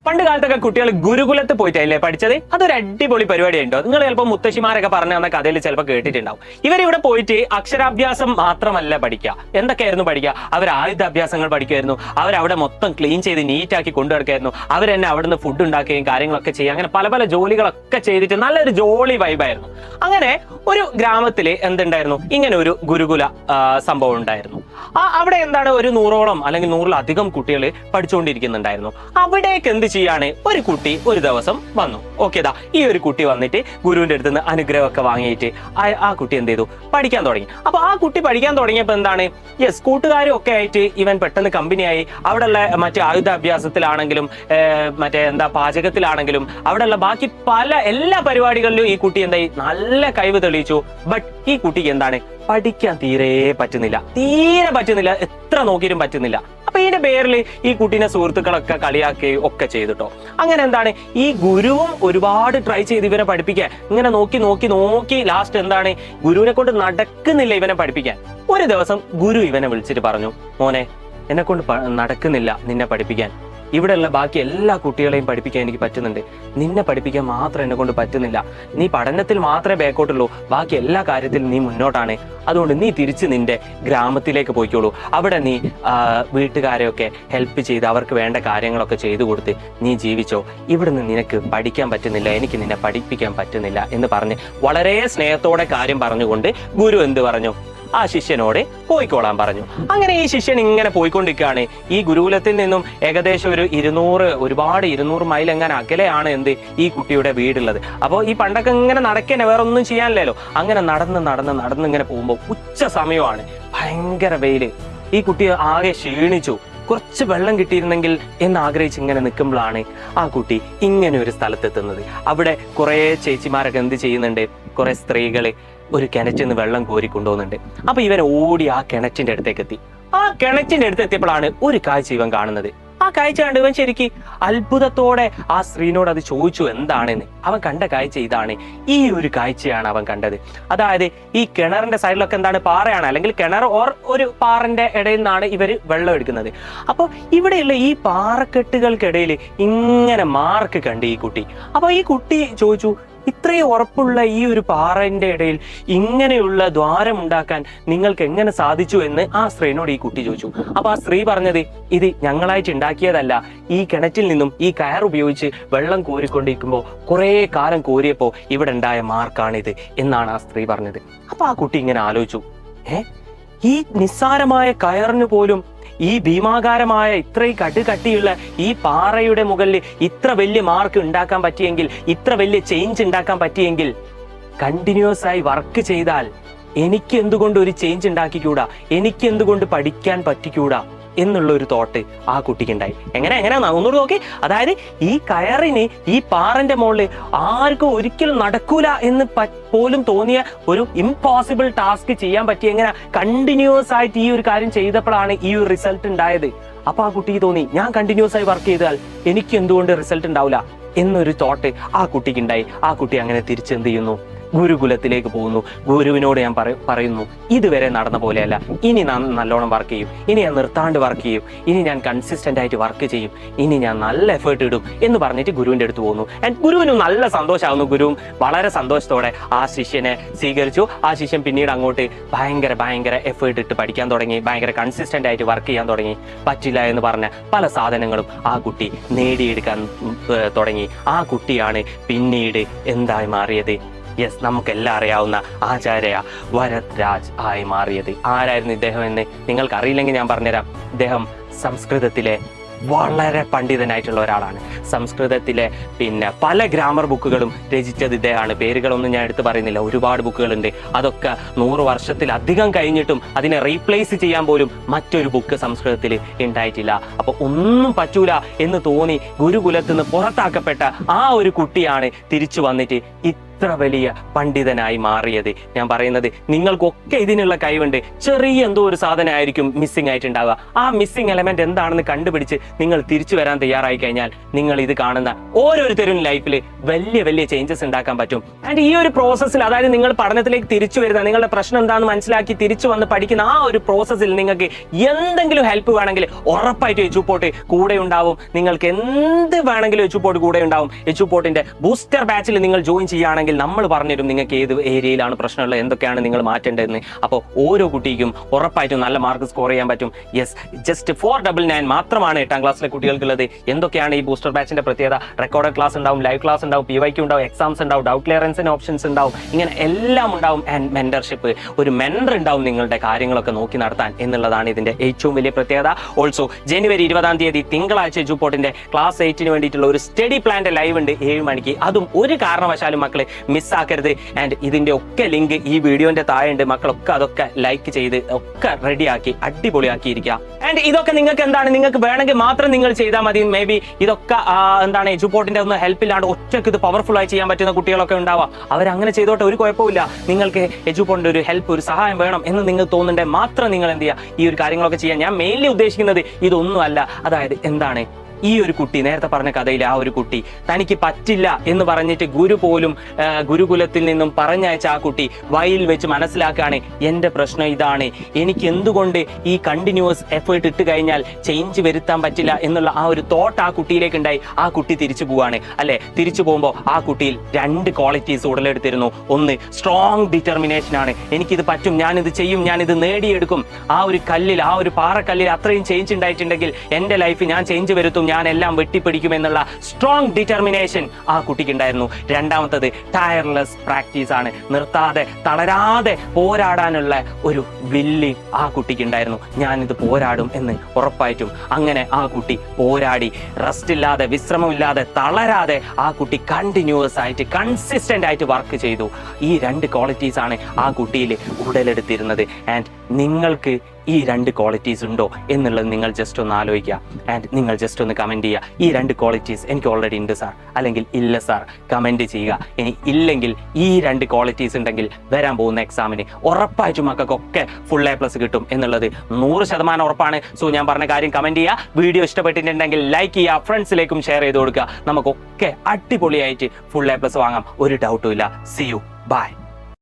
പണ്ട് കാലത്തൊക്കെ കുട്ടികൾ ഗുരുകുലത്ത് പോയിട്ടല്ലേ പഠിച്ചത്? അതൊരു അടിപൊളി പരിപാടിയുണ്ടോ? നിങ്ങൾ ചിലപ്പോൾ മുത്തശ്ശിമാരൊക്കെ പറഞ്ഞു തന്ന കഥയിൽ ചിലപ്പോൾ കേട്ടിട്ടുണ്ടാവും. ഇവരിവിടെ പോയിട്ട് അക്ഷരാഭ്യാസം മാത്രമല്ല പഠിക്കുക. എന്തൊക്കെയായിരുന്നു പഠിക്കുക? അവർ ആയുധാഭ്യാസങ്ങൾ പഠിക്കുമായിരുന്നു. അവരവിടെ മൊത്തം ക്ലീൻ ചെയ്ത് നീറ്റാക്കി കൊണ്ടുനടക്കായിരുന്നു. അവർ തന്നെ അവിടുന്ന് ഫുഡ് ഉണ്ടാക്കുകയും കാര്യങ്ങളൊക്കെ ചെയ്യുക, അങ്ങനെ പല പല ജോലികളൊക്കെ ചെയ്തിട്ട് നല്ലൊരു ജോളി വൈബായിരുന്നു. അങ്ങനെ ഒരു ഗ്രാമത്തിൽ എന്തുണ്ടായിരുന്നു? ഇങ്ങനെ ഒരു ഗുരുകുല സംഭവം ഉണ്ടായിരുന്നു. അവിടെ എന്താണ്, ഒരു 100ഓളം അല്ലെങ്കിൽ 100ലധികം കുട്ടികൾ പഠിച്ചുകൊണ്ടിരിക്കുന്നുണ്ടായിരുന്നു. അവിടേക്ക് എന്ത് ചെയ്യാണ്, ഒരു കുട്ടി ഒരു ദിവസം വന്നു. ഓക്കേതാ, ഈ ഒരു കുട്ടി വന്നിട്ട് ഗുരുവിന്റെ അടുത്ത് നിന്ന് അനുഗ്രഹമൊക്കെ വാങ്ങിയിട്ട് ആ കുട്ടി എന്ത് ചെയ്തു, പഠിക്കാൻ തുടങ്ങി. അപ്പൊ ആ കുട്ടി പഠിക്കാൻ തുടങ്ങിയപ്പോൾ എന്താണ്, യെസ്, കൂട്ടുകാരും ഒക്കെ ആയിട്ട് ഇവൻ പെട്ടെന്ന് കമ്പനിയായി. അവിടെയുള്ള മറ്റേ ആയുധാഭ്യാസത്തിലാണെങ്കിലും മറ്റേ പാചകത്തിലാണെങ്കിലും അവിടെയുള്ള ബാക്കി എല്ലാ പരിപാടികളിലും ഈ കുട്ടി എന്തായി, നല്ല കഴിവ് തെളിയിച്ചു. ബട്ട് ഈ കുട്ടിക്ക് എന്താണ്, പഠിക്കാൻ തീരെ പറ്റുന്നില്ല. എത്ര നോക്കിയിട്ടും പറ്റുന്നില്ല. അപ്പൊ ഇതിന്റെ പേരിൽ ഈ കുട്ടീനെ സുഹൃത്തുക്കളൊക്കെ കളിയാക്കുകയും ഒക്കെ ചെയ്തിട്ടോ. അങ്ങനെ എന്താണ്, ഈ ഗുരുവും ഒരുപാട് ട്രൈ ചെയ്ത് ഇവനെ പഠിപ്പിക്കാൻ. ഇങ്ങനെ നോക്കി ലാസ്റ്റ് എന്താണ്, ഗുരുവിനെ കൊണ്ട് നടക്കുന്നില്ല ഇവനെ പഠിപ്പിക്കാൻ. ഒരു ദിവസം ഗുരു ഇവനെ വിളിച്ചിട്ട് പറഞ്ഞു, മോനെ, എന്നെ കൊണ്ട് നടക്കുന്നില്ല നിന്നെ പഠിപ്പിക്കാൻ. ഇവിടെയുള്ള ബാക്കി എല്ലാ കുട്ടികളെയും പഠിപ്പിക്കാൻ എനിക്ക് പറ്റുന്നുണ്ട്, നിന്നെ പഠിപ്പിക്കാൻ മാത്രം എന്നെ കൊണ്ട് പറ്റുന്നില്ല. നീ പഠനത്തിൽ മാത്രമേ ബാക്കോട്ടുള്ളൂ, ബാക്കി എല്ലാ കാര്യത്തിലും നീ മുന്നോട്ടാണ്. അതുകൊണ്ട് നീ തിരിച്ച് നിന്റെ ഗ്രാമത്തിലേക്ക് പോയിക്കോളൂ. അവിടെ നീ വീട്ടുകാരെയൊക്കെ ഹെൽപ്പ് ചെയ്ത് അവർക്ക് വേണ്ട കാര്യങ്ങളൊക്കെ ചെയ്തു കൊടുത്ത് നീ ജീവിച്ചോ. ഇവിടുന്ന് നിനക്ക് പഠിക്കാൻ പറ്റുന്നില്ല, എനിക്ക് നിന്നെ പഠിപ്പിക്കാൻ പറ്റുന്നില്ല എന്ന് പറഞ്ഞ് വളരെ സ്നേഹത്തോടെ കാര്യം പറഞ്ഞുകൊണ്ട് ഗുരു എന്ത് പറഞ്ഞു, ആ ശിഷ്യനോട് പോയിക്കോളാൻ പറഞ്ഞു. അങ്ങനെ ഈ ശിഷ്യൻ ഇങ്ങനെ പോയിക്കൊണ്ടിരിക്കുകയാണ്. ഈ ഗുരുകുലത്തിൽ നിന്നും ഏകദേശം ഒരു 200 മൈൽ എങ്ങനെ അകലെയാണ് ഈ കുട്ടിയുടെ വീടുള്ളത്. അപ്പോൾ ഈ പണ്ടൊക്കെ ഇങ്ങനെ നടക്കണേ, വേറെ ഒന്നും ചെയ്യാനില്ലല്ലോ. അങ്ങനെ നടന്ന് ഇങ്ങനെ പോകുമ്പോൾ ഉച്ച സമയമാണ്, ഭയങ്കര വെയില്. ഈ കുട്ടി ആകെ ക്ഷീണിച്ചു. കുറച്ച് വെള്ളം കിട്ടിയിരുന്നെങ്കിൽ എന്ന് ആഗ്രഹിച്ച് ഇങ്ങനെ നിൽക്കുമ്പോഴാണ് ആ കുട്ടി ഇങ്ങനെ ഒരു സ്ഥലത്തെത്തുന്നത്. അവിടെ കുറെ ചേച്ചിമാരൊക്കെ എന്ത് ചെയ്യുന്നുണ്ട്, കുറെ സ്ത്രീകള് ഒരു കിണറ്റിൽ നിന്ന് വെള്ളം കോരി കൊണ്ടുപോകുന്നുണ്ട്. അപ്പൊ ഇവൻ ഓടി ആ കിണറ്റിന്റെ അടുത്തേക്ക് എത്തി. ആ കിണറ്റിന്റെ അടുത്ത് എത്തിയപ്പോഴാണ് ഒരു കാഴ്ച ഇവൻ കാണുന്നത്. ആ കാഴ്ച കണ്ട് ഇവൻ ശരിക്ക് അത്ഭുതത്തോടെ ആ സ്ത്രീനോട് അത് ചോദിച്ചു എന്താണെന്ന്. അവൻ കണ്ട കാഴ്ച ഇതാണ്. ഈ ഒരു കാഴ്ചയാണ് അവൻ കണ്ടത്. അതായത് ഈ കിണറിന്റെ സൈഡിലൊക്കെ എന്താണ്, പാറയാണ്, അല്ലെങ്കിൽ കിണർ ഓർ ഒരു പാറന്റെ ഇടയിൽ നിന്നാണ് ഇവര് വെള്ളം എടുക്കുന്നത്. അപ്പൊ ഇവിടെയുള്ള ഈ പാറക്കെട്ടുകൾക്കിടയിൽ ഇങ്ങനെ മാർക്ക് കണ്ട് ഈ കുട്ടി. അപ്പൊ ഈ കുട്ടി ചോദിച്ചു, ഇത്രയും ഉറപ്പുള്ള ഈ ഒരു പാറന്റെ ഇടയിൽ ഇങ്ങനെയുള്ള ദ്വാരം ഉണ്ടാക്കാൻ നിങ്ങൾക്ക് എങ്ങനെ സാധിച്ചു എന്ന് ആ സ്ത്രീനോട് ഈ കുട്ടി ചോദിച്ചു. അപ്പൊ ആ സ്ത്രീ പറഞ്ഞത്, ഇത് ഞങ്ങളായിട്ട് ഉണ്ടാക്കിയതല്ല, ഈ കിണറ്റിൽ നിന്നും ഈ കയർ ഉപയോഗിച്ച് വെള്ളം കോരിക്കൊണ്ടിരിക്കുമ്പോൾ കുറെ കാലം കോരിയപ്പോ ഇവിടെ ഉണ്ടായ മാർക്കാണിത് എന്നാണ് ആ സ്ത്രീ പറഞ്ഞത്. അപ്പൊ ആ കുട്ടി ഇങ്ങനെ ആലോചിച്ചു, ഈ നിസ്സാരമായ കയറിന് പോലും ഈ ഭീമാകാരമായ ഇത്രയും കട്ടിയുള്ള ഈ പാറയുടെ മുകളിൽ ഇത്ര വലിയ മാർക്ക് ഉണ്ടാക്കാൻ പറ്റിയെങ്കിൽ, ഇത്ര വലിയ ചേഞ്ച് ഉണ്ടാക്കാൻ പറ്റിയെങ്കിൽ, കണ്ടിന്യൂസ് ആയി വർക്ക് ചെയ്താൽ എനിക്ക് എന്തുകൊണ്ട് ഒരു ചേഞ്ച് ഉണ്ടാക്കിക്കൂടാ, എനിക്ക് എന്തുകൊണ്ട് പഠിക്കാൻ പറ്റിക്കൂടാ എന്നുള്ള ഒരു തോട്ട് ആ കുട്ടിക്ക് ഉണ്ടായി. എങ്ങനെയാ ഒന്നുകൂടി നോക്കി. അതായത് ഈ കയറിന് ഈ പാറന്റെ മുകളിൽ ആർക്കും ഒരിക്കലും നടക്കൂല എന്ന് പോലും തോന്നിയ ഒരു ഇംപോസിബിൾ ടാസ്ക് ചെയ്യാൻ പറ്റി. എങ്ങനെ കണ്ടിന്യൂസ് ആയിട്ട് ഈ ഒരു കാര്യം ചെയ്തപ്പോഴാണ് ഈ ഒരു റിസൾട്ട് ഉണ്ടായത്. അപ്പൊ ആ കുട്ടിക്ക് തോന്നി, ഞാൻ കണ്ടിന്യൂസ് ആയി വർക്ക് ചെയ്താൽ എനിക്ക് എന്തുകൊണ്ട് റിസൾട്ട് ഉണ്ടാവില്ല എന്നൊരു തോട്ട് ആ കുട്ടിക്ക് ഉണ്ടായി. ആ കുട്ടി അങ്ങനെ തിരിച്ചെന്ത് ചെയ്യുന്നു, ഗുരുകുലത്തിലേക്ക് പോകുന്നു. ഗുരുവിനോട് ഞാൻ പറയുന്നു, ഇതുവരെ നടന്ന പോലെയല്ല, ഇനി ഞാൻ നല്ലോണം വർക്ക് ചെയ്യും, ഇനി ഞാൻ നിർത്താണ്ട് വർക്ക് ചെയ്യും, ഇനി ഞാൻ കൺസിസ്റ്റന്റ് ആയിട്ട് വർക്ക് ചെയ്യും, ഇനി ഞാൻ നല്ല എഫേർട്ട് ഇടും എന്ന് പറഞ്ഞിട്ട് ഗുരുവിന്റെ അടുത്ത് പോകുന്നു. ഗുരുവിനും നല്ല സന്തോഷമാകുന്നു. ഗുരുവും വളരെ സന്തോഷത്തോടെ ആ ശിഷ്യനെ സ്വീകരിച്ചു. ആ ശിഷ്യൻ പിന്നീട് അങ്ങോട്ട് ഭയങ്കര എഫേർട്ട് ഇട്ട് പഠിക്കാൻ തുടങ്ങി, ഭയങ്കര കൺസിസ്റ്റന്റ് ആയിട്ട് വർക്ക് ചെയ്യാൻ തുടങ്ങി. പറ്റില്ല എന്ന് പറഞ്ഞ പല സാധനങ്ങളും ആ കുട്ടി നേടിയെടുക്കാൻ തുടങ്ങി. ആ കുട്ടിയാണ് പിന്നീട് എന്തായി മാറിയത്, യെസ്, നമുക്കെല്ലാം അറിയാവുന്ന ആചാര്യ ഭരത് രാജ് ആയി മാറിയത്. ആരായിരുന്നു ഇദ്ദേഹം എന്ന് നിങ്ങൾക്ക് അറിയില്ലെങ്കിൽ ഞാൻ പറഞ്ഞുതരാം. ഇദ്ദേഹം സംസ്കൃതത്തിലെ വളരെ പണ്ഡിതനായിട്ടുള്ള ഒരാളാണ്. സംസ്കൃതത്തിലെ പല ഗ്രാമർ ബുക്കുകളും രചിച്ചത് ഇദ്ദേഹമാണ്. പേരുകളൊന്നും ഞാൻ എടുത്ത് പറയുന്നില്ല, ഒരുപാട് ബുക്കുകളുണ്ട്. അതൊക്കെ 100 വർഷത്തിലധികം കഴിഞ്ഞിട്ടും അതിനെ റീപ്ലേസ് ചെയ്യാൻ പോലും മറ്റൊരു ബുക്ക് സംസ്കൃതത്തിൽ ഉണ്ടായിട്ടില്ല. അപ്പൊ ഒന്നും പറ്റൂല എന്ന് തോന്നി ഗുരുകുലത്തിൽ നിന്ന് പുറത്താക്കപ്പെട്ട ആ ഒരു കുട്ടിയാണ് തിരിച്ചു വന്നിട്ട് ഇത്ര വലിയ പണ്ഡിതനായി മാറിയത്? ഞാൻ പറയുന്നത് നിങ്ങൾക്കൊക്കെ ഇതിനുള്ള കഴിവുണ്ട്. ചെറിയ എന്തോ ഒരു സാധനമായിരിക്കും മിസ്സിംഗ് ആയിട്ടുണ്ടാവുക. ആ മിസ്സിംഗ് എലമെന്റ് എന്താണെന്ന് കണ്ടുപിടിച്ച് നിങ്ങൾ തിരിച്ചു വരാൻ തയ്യാറായി കഴിഞ്ഞാൽ നിങ്ങൾ ഇത് കാണുന്ന ഓരോരുത്തരും ലൈഫിൽ വലിയ വലിയ ചേഞ്ചസ് ഉണ്ടാക്കാൻ പറ്റും. ആൻഡ് ഈ ഒരു പ്രോസസ്സിൽ, അതായത് നിങ്ങൾ പഠനത്തിലേക്ക് തിരിച്ചു വരുന്ന, നിങ്ങളുടെ പ്രശ്നം എന്താണെന്ന് മനസ്സിലാക്കി തിരിച്ചു വന്ന് പഠിക്കുന്ന ആ ഒരു പ്രോസസ്സിൽ നിങ്ങൾക്ക് എന്തെങ്കിലും ഹെൽപ്പ് വേണമെങ്കിൽ ഉറപ്പായിട്ട് എച്ചുപോർട്ട് കൂടെ ഉണ്ടാവും. നിങ്ങൾക്ക് എന്ത് വേണമെങ്കിലും എച്ചുപോർട്ട് കൂടെ ഉണ്ടാവും. എച്ചുപോർട്ടിന്റെ ബൂസ്റ്റർ ബാച്ചിൽ നിങ്ങൾ ജോയിൻ ചെയ്യുകയാണെങ്കിൽ നമ്മൾ പറഞ്ഞുതരും നിങ്ങൾക്ക് ഏത് ഏരിയയിലാണ് പ്രശ്നമുള്ളത്, എന്തൊക്കെയാണ് നിങ്ങൾ മാറ്റേണ്ടതെന്ന്. അപ്പോൾ ഓരോ കുട്ടിക്കും ഉറപ്പായിട്ടും നല്ല മാർക്ക് സ്കോർ ചെയ്യാൻ പറ്റും. യെസ്, ജസ്റ്റ് 499 മാത്രമാണ് 8ാം ക്ലാസ്സിലെ കുട്ടികൾക്കുള്ളത്. എന്തൊക്കെയാണ് ഈ ബൂസ്റ്റർ ബാച്ചിന്റെ പ്രത്യേകത? റെക്കോർഡ് ക്ലാസ് ഉണ്ടാവും, ലൈവ് ക്ലാസ് ഉണ്ടാവും, PYQ ഉണ്ടാവും, എക്സാംസ് ഉണ്ടാവും, ഡൗട്ട് ക്ലിയറൻസിന് ഓപ്ഷൻസ് ഉണ്ടാവും, ഇങ്ങനെ എല്ലാം ഉണ്ടാവും. ആൻഡ് മെന്റർഷിപ്പ്, ഒരു മെന്റർ ഉണ്ടാവും നിങ്ങളുടെ കാര്യങ്ങളൊക്കെ നോക്കി നടത്താൻ എന്നുള്ളതാണ് ഇതിന്റെ ഏറ്റവും വലിയ പ്രത്യേകത. ഓൾസോ ജനുവരി 20-ാം തീയതി തിങ്കളാഴ്ച എച്ചുപോർട്ടിന്റെ ക്ലാസ് 8-ന് വേണ്ടിയിട്ടുള്ള ഒരു സ്റ്റഡി പ്ലാന്റെ ലൈവ് ഉണ്ട് 7 മണിക്ക്. അതും ഒരു കാരണവശാലും മക്കളെ മിസ്സാക്കരുത്. ആൻഡ് ഇതിന്റെ ഒക്കെ ലിങ്ക് ഈ വീഡിയോന്റെ താഴെ ഉണ്ട്. മക്കളൊക്കെ അതൊക്കെ ലൈക്ക് ചെയ്ത് ഒക്കെ റെഡിയാക്കി അടിപൊളിയാക്കിയിരിക്കുക. ആൻഡ് ഇതൊക്കെ നിങ്ങൾക്ക് എന്താണ്, നിങ്ങൾക്ക് വേണമെങ്കിൽ മാത്രം നിങ്ങൾ ചെയ്താൽ മതി. മേ ബി ഇതൊക്കെ എന്താണ് എച്ചുപോർട്ടിന്റെ ഒന്നും ഹെൽപ്പ് ഇല്ലാണ്ട് ഒറ്റയ്ക്ക് ഇത് പവർഫുൾ ആയി ചെയ്യാൻ പറ്റുന്ന കുട്ടികളൊക്കെ ഉണ്ടാവാം. അവരങ്ങനെ ചെയ്തോട്ടെ, ഒരു കുഴപ്പമില്ല. നിങ്ങൾക്ക് എച്ചുപോർട്ടിന്റെ ഒരു ഹെൽപ്പ്, ഒരു സഹായം വേണം എന്ന് നിങ്ങൾ തോന്നുന്നുണ്ടെങ്കിൽ മാത്രം നിങ്ങൾ എന്ത് ചെയ്യുക, ഈ ഒരു കാര്യങ്ങളൊക്കെ ചെയ്യാൻ. ഞാൻ മെയിൻലി ഉദ്ദേശിക്കുന്നത് ഇതൊന്നും അല്ല. അതായത് എന്താണ്, ഈ ഒരു കുട്ടി, നേരത്തെ പറഞ്ഞ കഥയിൽ ആ ഒരു കുട്ടി തനിക്ക് പറ്റില്ല എന്ന് പറഞ്ഞിട്ട് ഗുരുകുലത്തിൽ നിന്നും പറഞ്ഞയച്ച ആ കുട്ടി വഴിയിൽ വെച്ച് മനസ്സിലാക്കുകയാണ്, എൻ്റെ പ്രശ്നം ഇതാണ്, എനിക്ക് എന്തുകൊണ്ട് ഈ കണ്ടിന്യൂസ് എഫേർട്ട് ഇട്ട് കഴിഞ്ഞാൽ ചേഞ്ച് വരുത്താൻ പറ്റില്ല എന്നുള്ള ആ ഒരു തോട്ട് ആ കുട്ടിയിലേക്ക് ഉണ്ടായി. ആ കുട്ടി തിരിച്ചു പോവാണ് അല്ലെ. തിരിച്ചു പോകുമ്പോൾ ആ കുട്ടിയിൽ 2 ക്വാളിറ്റീസ് ഉടലെടുത്തിരുന്നു. ഒന്ന്, സ്ട്രോങ് ഡിറ്റർമിനേഷൻ ആണ്. എനിക്കിത് പറ്റും, ഞാനിത് ചെയ്യും, ഞാനിത് നേടിയെടുക്കും. ആ ഒരു കല്ലിൽ, ആ ഒരു പാറക്കല്ലിൽ അത്രയും ചേഞ്ച് ഉണ്ടായിട്ടുണ്ടെങ്കിൽ എൻ്റെ ലൈഫ് ഞാൻ ചേഞ്ച് വരുത്തും, ഞാൻ എല്ലാം വെട്ടിപ്പിടിക്കും എന്നുള്ള സ്ട്രോങ് ഡിറ്റർമിനേഷൻ ആ കുട്ടിക്ക് ഉണ്ടായിരുന്നു. രണ്ടാമത്തത് ടയർലെസ് പ്രാക്ടീസ് ആണ്. നിർത്താതെ തളരാതെ പോരാടാനുള്ള ഒരു വില്ല് ആ കുട്ടിക്ക് ഉണ്ടായിരുന്നു. ഞാനിത് പോരാടും എന്ന് ഉറപ്പായിട്ടും. അങ്ങനെ ആ കുട്ടി പോരാടി, റെസ്റ്റ് ഇല്ലാതെ, വിശ്രമമില്ലാതെ, തളരാതെ ആ കുട്ടി കണ്ടിന്യൂസ് ആയിട്ട്, കൺസിസ്റ്റന്റ് ആയിട്ട് വർക്ക് ചെയ്തു. ഈ 2 ക്വാളിറ്റീസ് ആണ് ആ കുട്ടിയിൽ ഉടലെടുത്തിരുന്നത്. ആൻഡ് നിങ്ങൾക്ക് ഈ 2 ക്വാളിറ്റീസ് ഉണ്ടോ എന്നുള്ളത് നിങ്ങൾ ജസ്റ്റ് ഒന്ന് ആലോചിക്കുക. ആൻഡ് നിങ്ങൾ ജസ്റ്റ് ഒന്ന് കമന്റ് ചെയ്യുക, ഈ 2 ക്വാളിറ്റീസ് എനിക്ക് ഓൾറെഡി ഉണ്ട് സാർ, അല്ലെങ്കിൽ ഇല്ല സാർ, കമന്റ് ചെയ്യുക. ഇനി ഇല്ലെങ്കിൽ ഈ 2 ക്വാളിറ്റീസ് ഉണ്ടെങ്കിൽ വരാൻ പോകുന്ന എക്സാമിന് ഉറപ്പായിട്ടും മക്കൾക്കൊക്കെ ഫുൾ A+ കിട്ടും എന്നുള്ളത് 100% ഉറപ്പാണ്. സോ ഞാൻ പറഞ്ഞ കാര്യം കമന്റ് ചെയ്യുക. വീഡിയോ ഇഷ്ടപ്പെട്ടിട്ടുണ്ടെങ്കിൽ ലൈക്ക് ചെയ്യുക, ഫ്രണ്ട്സിലേക്കും ഷെയർ ചെയ്ത് കൊടുക്കുക. നമുക്കൊക്കെ അടിപൊളിയായിട്ട് ഫുൾ A+ വാങ്ങാം, ഒരു ഡൗട്ടും ഇല്ല. See you, by.